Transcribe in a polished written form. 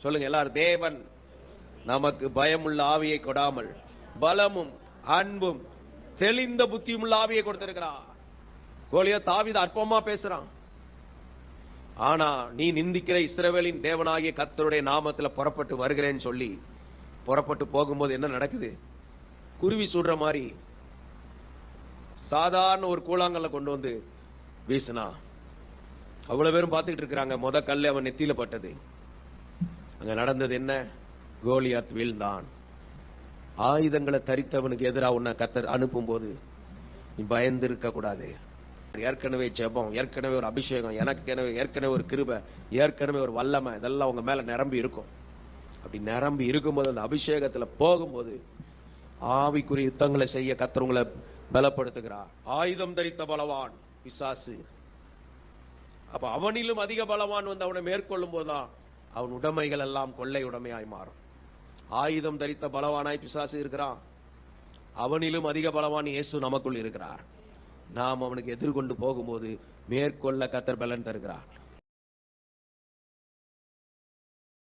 சொல்லுங்க எல்லாரும். தேவன் நமக்கு பயமுள்ள ஆவியை கொடாமல் பலமும் அன்பும் தெளிந்த புத்தியும் உள்ள ஆவியை கொடுத்திருக்கிறார். கோலியாத் தாவீது அற்பமா பேசுறான். ஆனா நீ நிந்திக்கிற இஸ்ரவேலின் தேவனாகிய கர்த்தருடைய நாமத்தில் புறப்பட்டு வருகிறேன்னு சொல்லி புறப்பட்டு போகும்போது என்ன நடக்குது? குருவி சுடுற மாதிரி சாதாரண ஒரு கூழாங்கல்ல கொண்டு வந்து வீசினா அவ்வளவு பேரும் பார்த்துக்கிட்டு இருக்கிறாங்க. முத கல்ல அவன் நெத்தியில பட்டது. அங்க நடந்தது என்ன? கோலியாத் வீழ்ந்தான். ஆயுதங்களை தரித்தவனுக்கு எதிராக உன்னை கர்த்தர் அனுப்பும் போது நீ பயந்து இருக்க கூடாது. ஏற்கனவே ஜெபம், ஏற்கனவே ஒரு அபிஷேகம், ஏற்கனவே ஒரு கிருபை, ஏற்கனவே ஒரு வல்லமை, இதெல்லாம் உங்க மேல நிரம்பி இருக்கும். அப்படி நிரம்பி இருக்கும்போது அந்த அபிஷேகத்துல போகும்போது ஆவிக்குரிய யுத்தங்களை செய்ய கர்த்தர் உங்களை பலப்படுத்துகிறார். ஆயுதம் தரித்த பலவான் பிசாசு. அப்ப அவனிலும் அதிக பலவான் வந்து அவனை மேற்கொள்ளும் போதுதான் அவன் உடைமைகள் எல்லாம் கொள்ளை உடைமையாய் மாறும். ஆயுதம் தரித்த பலவானாய் பிசாசு இருக்கிறான். அவனிலும் அதிக பலவான் இயேசு நமக்குள் இருக்கிறார். நாம் அவனுக்கு எதிர்கொண்டு போகும்போது மேற்கொள்ள கர்த்தர் பலன் தருகிறார்.